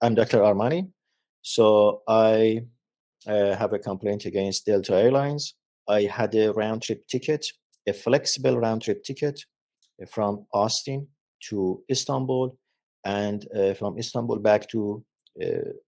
I'm Dr. Armani. So I have a complaint against Delta Airlines. I had a round trip ticket, a flexible round trip ticket from Austin to Istanbul and from Istanbul back to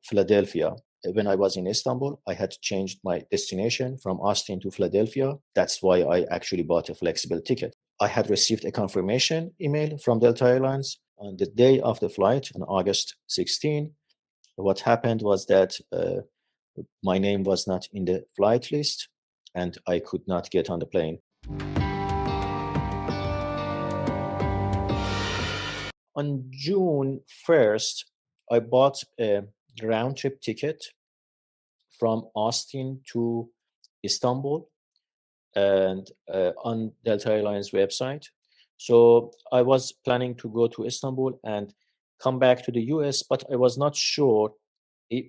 Philadelphia. When I was in Istanbul, I had changed my destination from Austin to Philadelphia. That's why I actually bought a flexible ticket. I had received a confirmation email from Delta Airlines on the day of the flight on August 16. What happened was that my name was not in the flight list and I could not get on the plane. On June 1st, I bought a round trip ticket from Austin to Istanbul and on Delta Airlines website. So I was planning to go to Istanbul and come back to the US, but I was not sure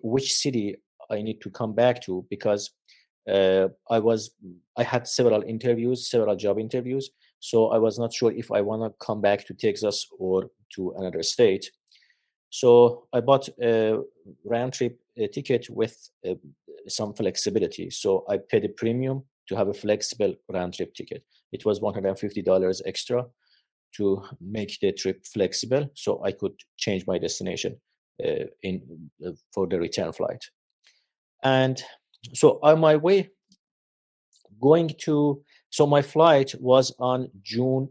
which city I need to come back to because I had several job interviews. So I was not sure if I want to come back to Texas or to another state. So I bought a round trip ticket with some flexibility. So I paid a premium to have a flexible round trip ticket. It was $150 extra to make the trip flexible, so I could change my destination for the return flight. And so on my way so my flight was on July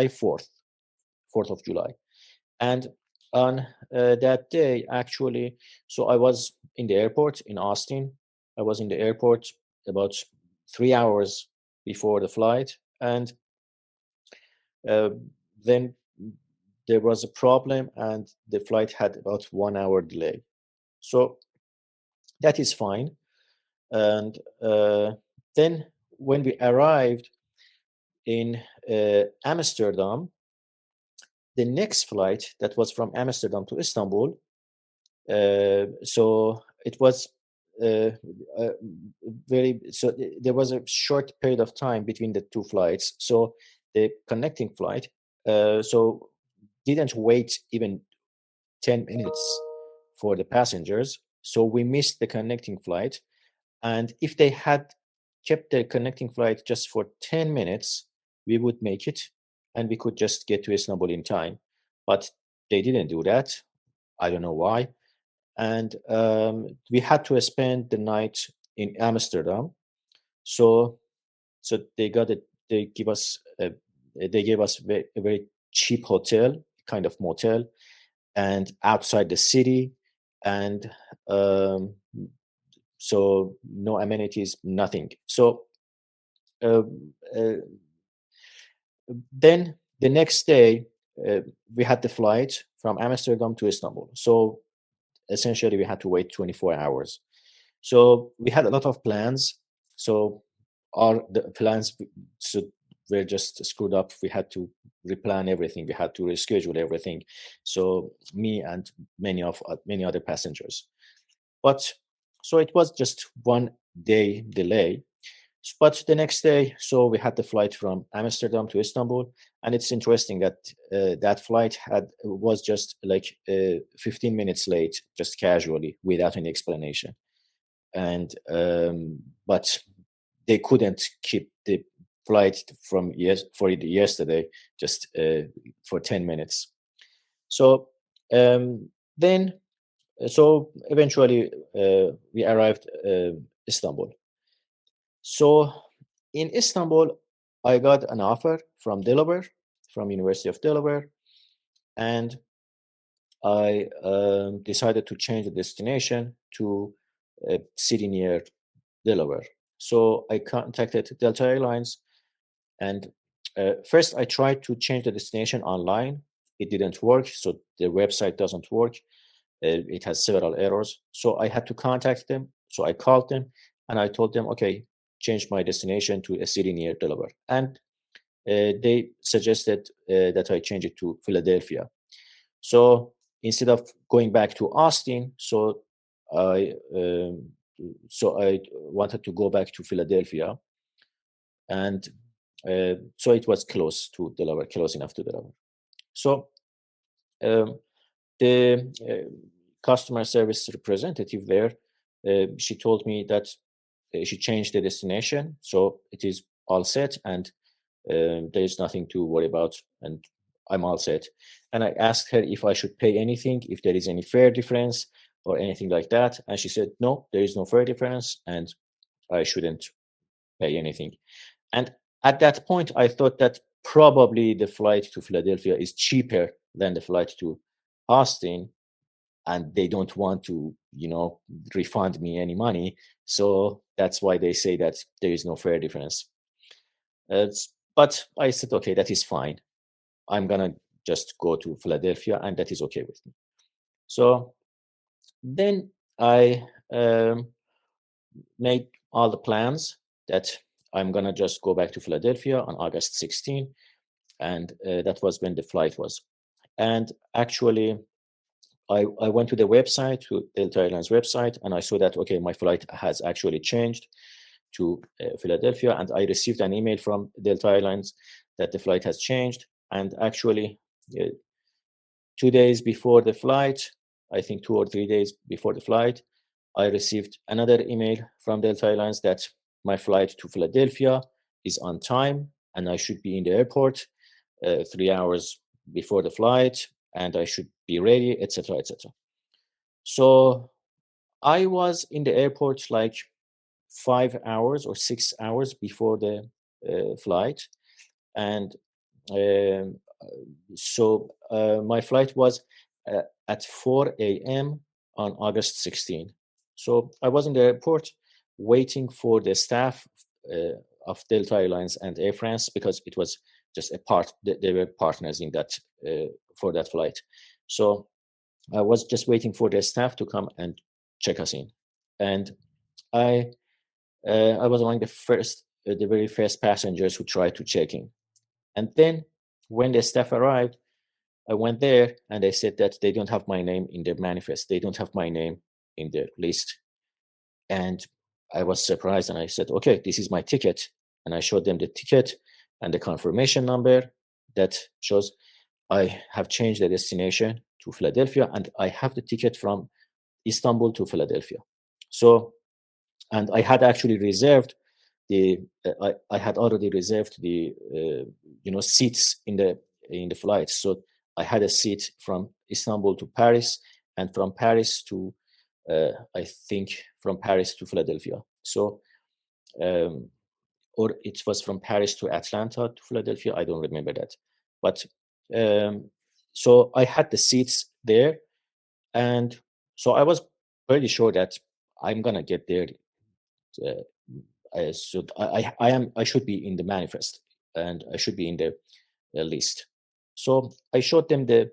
4th of July. And on that day, actually, so I was in the airport in Austin. I was in the airport about 3 hours before the flight. And then there was a problem and the flight had about 1 hour delay. So that is fine. And then when we arrived in Amsterdam, the next flight that was from Amsterdam to Istanbul, so it was there was a short period of time between the two flights. So the connecting flight so didn't wait even 10 minutes for the passengers. So we missed the connecting flight. And if they had kept the connecting flight just for 10 minutes, we would make it and we could just get to Istanbul in time. But they didn't do that. I don't know why. And we had to spend the night in Amsterdam. So they gave us a very cheap hotel, kind of motel, and outside the city, and so no amenities, nothing. So then the next day we had the flight from Amsterdam to Istanbul. So essentially we had to wait 24 hours. So we had a lot of plans. So the plans were just screwed up. We had to replan everything. We had to reschedule everything. So me and many other passengers. But so it was just 1 day delay. But the next day, so we had the flight from Amsterdam to Istanbul, and it's interesting that that flight was just like 15 minutes late, just casually, without any explanation. And but they couldn't keep the flight for yesterday just for 10 minutes. So then, so eventually we arrived Istanbul. So in Istanbul, I got an offer from Delaware, from University of Delaware, and I decided to change the destination to a city near Delaware. So I contacted Delta Airlines, and first I tried to change the destination online. It didn't work, so the website doesn't work. It has several errors. So I had to contact them. So I called them and I told them, okay, change my destination to a city near Delaware. And they suggested that I change it to Philadelphia. So instead of going back to Austin, so I wanted to go back to Philadelphia, and so it was close to Delaware, close enough to Delaware. So the customer service representative there, she told me that she changed the destination, so it is all set, and there is nothing to worry about, and I'm all set. And I asked her if I should pay anything, if there is any fare difference or anything like that, and she said no, there is no fare difference, and I shouldn't pay anything. And at that point, I thought that probably the flight to Philadelphia is cheaper than the flight to Austin, and they don't want to, refund me any money. So that's why they say that there is no fare difference. But I said, okay, that is fine. I'm gonna just go to Philadelphia, and that is okay with me. So then I made all the plans that I'm gonna just go back to Philadelphia on August 16, and that was when the flight was. And actually, I went to the website, to Delta Airlines website, and I saw that, okay, my flight has actually changed to Philadelphia, and I received an email from Delta Airlines that the flight has changed. And actually, 2 days before the flight, I think 2 or 3 days before the flight, I received another email from Delta Airlines that my flight to Philadelphia is on time, and I should be in the airport 3 hours before the flight, and I should be ready, etc., etc. So I was in the airport like 5 hours or 6 hours before the flight, and um, my flight was at 4 a.m. on August 16. So I was in the airport waiting for the staff of Delta Airlines and Air France, because it was just a part. They were partners in that for that flight. So I was just waiting for the staff to come and check us in, and I I was among the very first passengers who tried to check in. And then when the staff arrived, I went there, and they said that they don't have my name in their manifest. They don't have my name in the list. And I was surprised, and I said, okay, this is my ticket. And I showed them the ticket and the confirmation number that shows I have changed the destination to Philadelphia, and I have the ticket from Istanbul to Philadelphia. So, and I had actually reserved I had already reserved the seats in the flight. So I had a seat from Istanbul to Paris, and from Paris to I think from Paris to Philadelphia. So um, or it was from Paris to Atlanta to Philadelphia. I don't remember that, but um, so I had the seats there, and so I was pretty sure that I'm gonna get there. Uh, I should be in the manifest, and I should be in the list. So I showed them the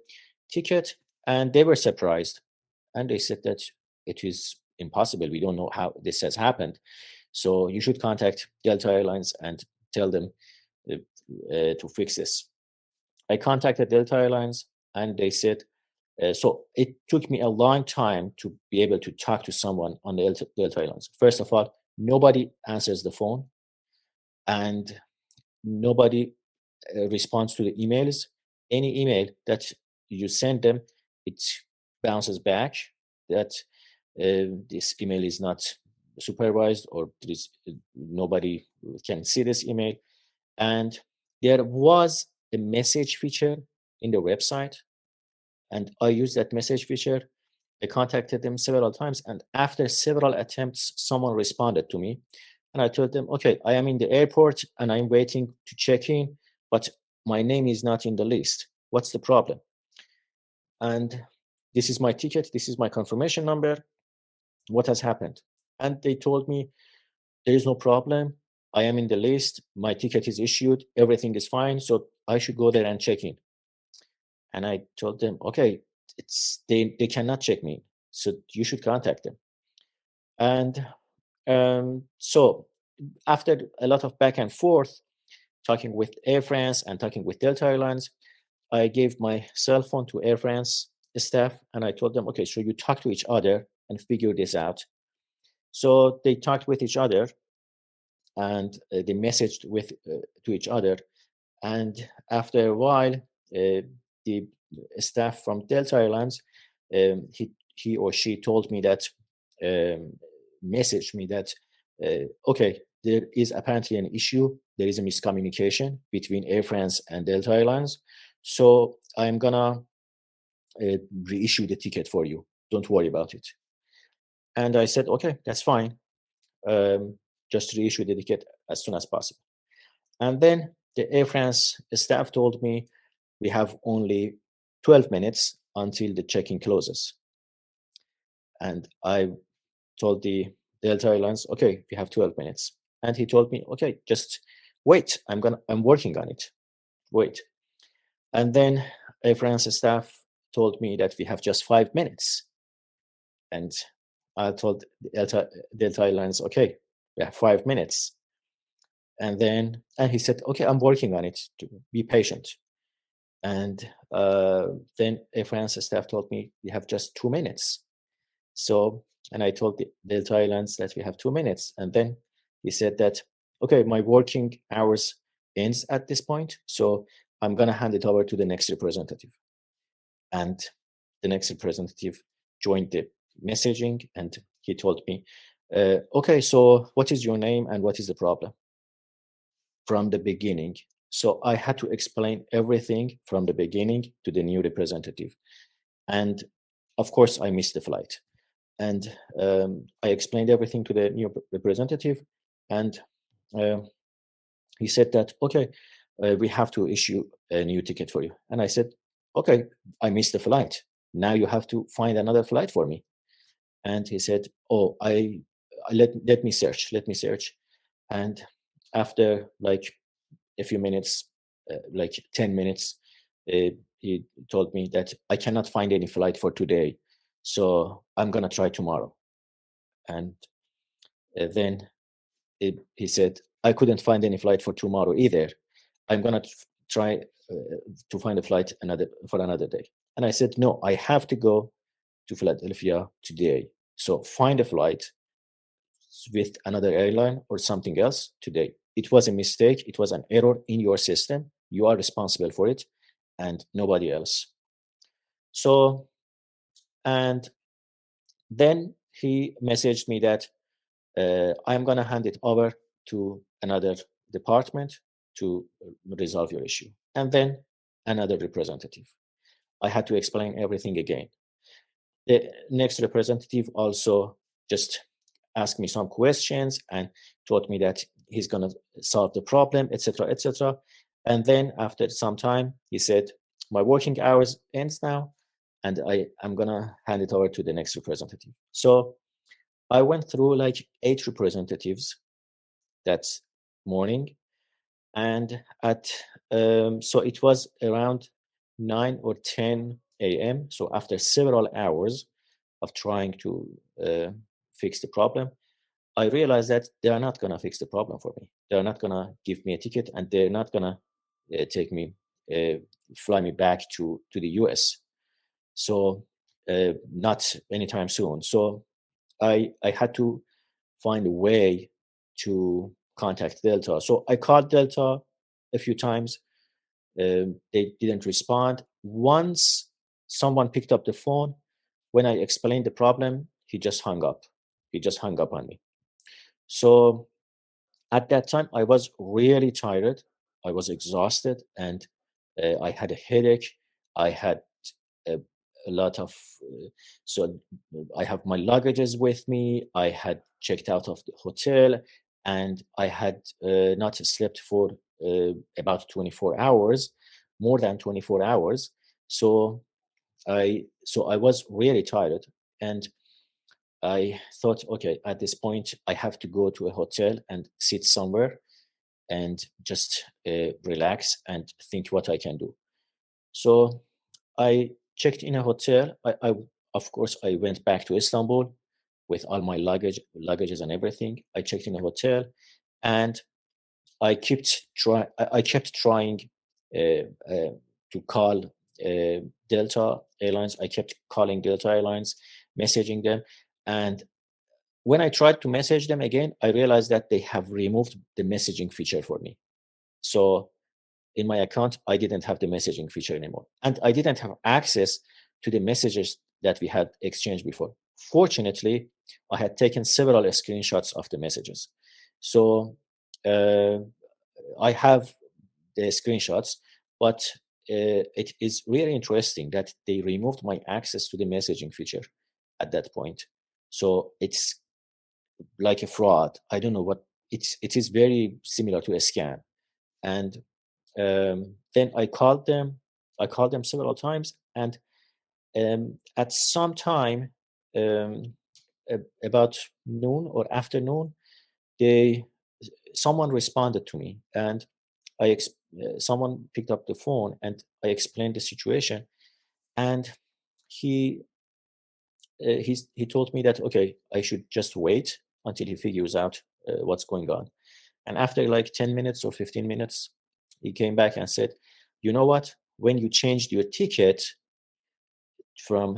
ticket, and they were surprised, and they said that it is impossible. We don't know how this has happened. So you should contact Delta Airlines and tell them to fix this. I contacted Delta Airlines, and they said, so it took me a long time to be able to talk to someone on the Delta Airlines. First of all, nobody answers the phone, and nobody responds to the emails. Any email that you send them, it bounces back that this email is not supervised, or there is nobody can see this email. And there was a message feature in the website, and I used that message feature. I contacted them several times, and after several attempts, someone responded to me. And I told them, okay, I am in the airport and I'm waiting to check in, but my name is not in the list. What's the problem? And this is my ticket, this is my confirmation number. What has happened? And they told me, there is no problem. I am in the list. My ticket is issued. Everything is fine. So I should go there and check in. And I told them, okay, they cannot check me. So you should contact them. And so after a lot of back and forth, talking with Air France and talking with Delta Airlines, I gave my cell phone to Air France staff, and I told them, okay, so you talk to each other and figure this out. So they talked with each other, and they messaged with to each other. And after a while, the staff from Delta Airlines he or she told me that, um, messaged me that, okay, there is apparently an issue. There is a miscommunication between Air France and Delta Airlines. So I'm gonna reissue the ticket for you. Don't worry about it. And I said, okay, that's fine. Just reissue the ticket as soon as possible. And then the Air France staff told me we have only 12 minutes until the check-in closes. And I told the Delta Airlines, okay, we have 12 minutes. And he told me, okay, just wait. I'm working on it. Wait. And then Air France staff told me that we have just 5 minutes. And I told Delta Airlines, okay, we have 5 minutes. And he said, okay, I'm working on it. To be patient. And then Air France staff told me we have just 2 minutes. So, and I told the Delta Airlines that we have 2 minutes. And then he said that, okay, my working hours ends at this point. So I'm going to hand it over to the next representative. And the next representative joined the messaging and he told me, okay, so what is your name and what is the problem? From the beginning. So I had to explain everything from the beginning to the new representative. And of course, I missed the flight. And I explained everything to the new representative. And he said that, okay, we have to issue a new ticket for you. And I said, okay, I missed the flight. Now you have to find another flight for me. And he said, oh, let me search. And after like a few minutes, like 10 minutes, he told me that I cannot find any flight for today. So I'm going to try tomorrow. And then he said, I couldn't find any flight for tomorrow either. I'm going to try to find a flight for another day. And I said, no, I have to go to Philadelphia today. So find a flight with another airline or something else today. It was a mistake. It was an error in your system. You are responsible for it and nobody else. So, and then he messaged me that I'm going to hand it over to another department to resolve your issue. And then another representative. I had to explain everything again. The next representative also just asked me some questions and told me that he's going to solve the problem, etc., etc. And then after some time, he said, my working hours ends now, and I'm going to hand it over to the next representative. So I went through like 8 representatives that morning. And so it was around 9 or 10 a.m. So after several hours of trying to fix the problem, I realized that they are not going to fix the problem for me. They're not going to give me a ticket and they're not going to take me, fly me back to the US. So not anytime soon. So I had to find a way to contact Delta. So I called Delta a few times. They didn't respond. Once someone picked up the phone, when I explained the problem, he just hung up. He just hung up on me. So at that time, I was really tired. I was exhausted and I had a headache. I had a, a lot of, so I have my luggages with me. I had checked out of the hotel and I had not slept for about 24 hours, more than 24 hours. So I was really tired and I thought, okay, at this point, I have to go to a hotel and sit somewhere and just relax and think what I can do. So I checked in a hotel. Of course, I went back to Istanbul with all my luggages and everything. I checked in a hotel, and I kept trying to call Delta Airlines. I kept calling Delta Airlines, messaging them, and when I tried to message them again, I realized that they have removed the messaging feature for me. So in my account, I didn't have the messaging feature anymore. And I didn't have access to the messages that we had exchanged before. Fortunately, I had taken several screenshots of the messages. So uh, I have the screenshots, but it is really interesting that they removed my access to the messaging feature at that point. So it's like a fraud. I don't know what it is very similar to a scam. And then I called them several times, and at some time, um, about noon or afternoon, they someone responded to me, and someone picked up the phone, and I explained the situation, and he he told me that okay, I should just wait until he figures out what's going on. And after like 10 minutes or 15 minutes, he came back and said, you know what? When you changed your ticket from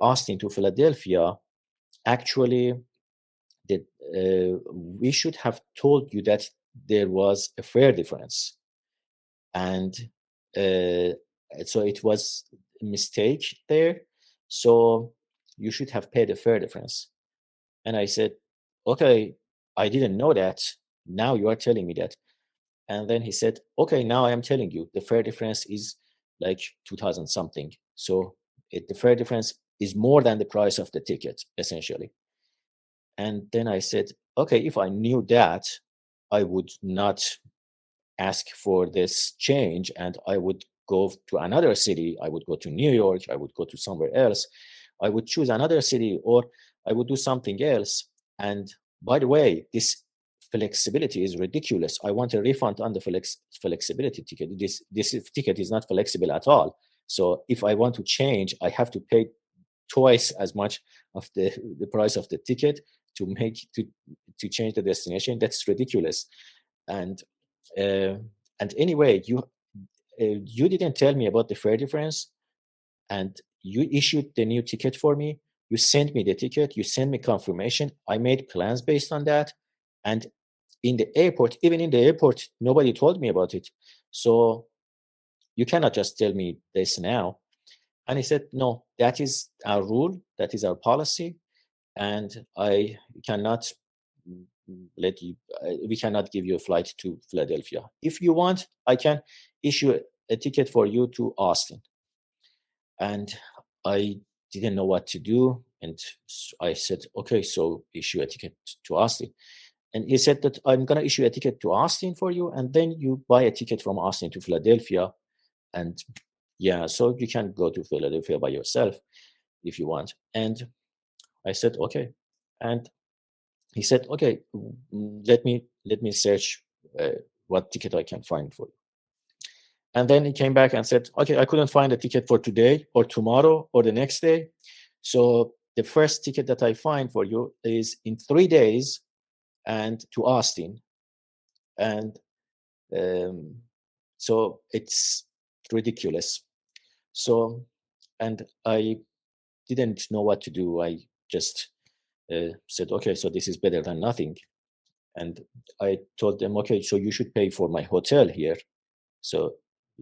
Austin to Philadelphia, actually, that we should have told you that there was a fare difference. And uh, so it was a mistake there. So you should have paid the fare difference. And I said, okay, I didn't know that. Now you are telling me that. And then he said, okay, now I am telling you the fare difference is like 2000 something. So the fare difference is more than the price of the ticket, essentially. And then I said, okay, if I knew that, I would not ask for this change, and I would go to another city. I would go to New York. I would go to somewhere else. I would choose another city, or I would do something else. And by the way, this flexibility is ridiculous. I want a refund on the flexibility ticket. This ticket is not flexible at all. So if I want to change, I have to pay twice as much of the price of the ticket to change the destination. That's ridiculous. And uh, and anyway, you didn't tell me about the fare difference, and you issued the new ticket for me. You sent me the ticket. You sent me confirmation. I made plans based on that. And in the airport, even in the airport, nobody told me about it. So you cannot just tell me this now. And he said, no, that is our rule. That is our policy. And I cannot let you, we cannot give you a flight to Philadelphia. If you want, I can issue a ticket for you to Austin. And I didn't know what to do. And I said, okay, so issue a ticket to Austin. And he said that I'm going to issue a ticket to Austin for you. And then you buy a ticket from Austin to Philadelphia. And yeah, so you can go to Philadelphia by yourself if you want. And I said, okay. And he said, okay, let me search what ticket I can find for you. And then he came back and said, okay, I couldn't find a ticket for today or tomorrow or the next day. So the first ticket that I find for you is in 3 days and to Austin. And um, so it's ridiculous. So, and I didn't know what to do. I just said, okay, so this is better than nothing. And I told them, okay, so you should pay for my hotel here. So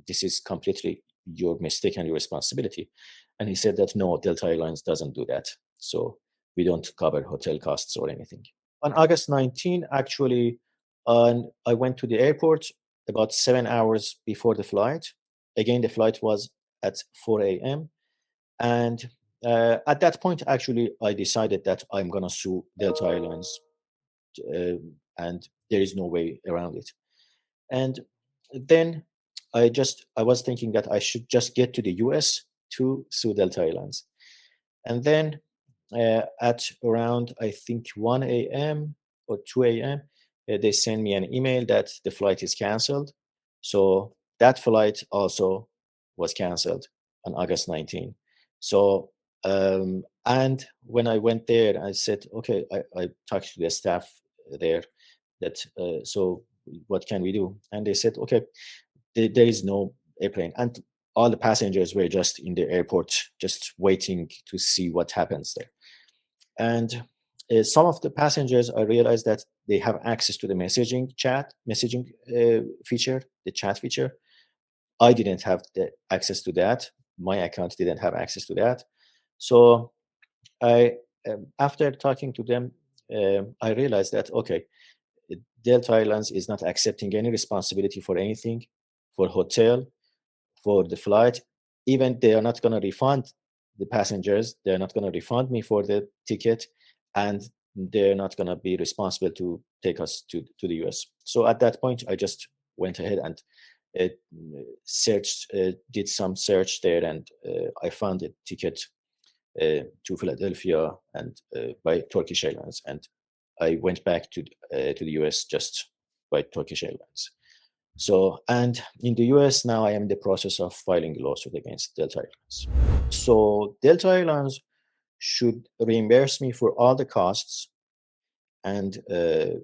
this is completely your mistake and your responsibility. And he said that no, Delta Airlines doesn't do that. So we don't cover hotel costs or anything. On August 19, actually, I went to the airport about 7 hours before the flight. Again, the flight was at 4 a.m. And at that point, actually, I decided that I'm going to sue Delta Airlines, and there is no way around it. And then I was thinking that I should just get to the US to sue Delta Airlines. And then at around, I think, 1 a.m. or 2 a.m., they send me an email that the flight is canceled. So that flight also was canceled on August 19. So, and when I went there, I said, okay, I talked to the staff there that, so what can we do? And they said, okay, there is no airplane. And all the passengers were just in the airport, just waiting to see what happens there. And some of the passengers, I realized that they have access to the messaging feature, the chat feature. I didn't have the access to that. My account didn't have access to that. So I, after talking to them, I realized that okay, Delta Airlines is not accepting any responsibility for anything, for hotel, for the flight. Even they are not going to refund the passengers. They're not going to refund me for the ticket, and they're not going to be responsible to take us to the US. So at that point, I just went ahead and uh, searched, did some search there, and I found a ticket to Philadelphia and by Turkish Airlines, and I went back to the US just by Turkish Airlines. So, and in the US now, I am in the process of filing a lawsuit against Delta Airlines. So, Delta Airlines should reimburse me for all the costs and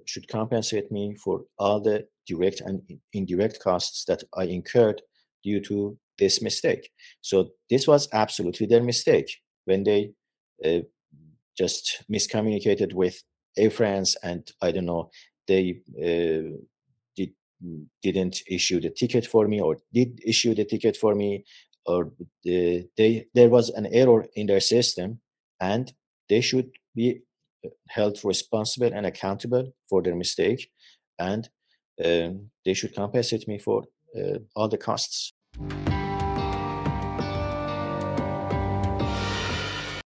should compensate me for all the direct and indirect costs that I incurred due to this mistake. So, this was absolutely their mistake when they uh, just miscommunicated with Air France, and I don't know, they did didn't issue the ticket for me, or did issue the ticket for me, or they there was an error in their system, and they should be held responsible and accountable for their mistake, and they should compensate me for all the costs.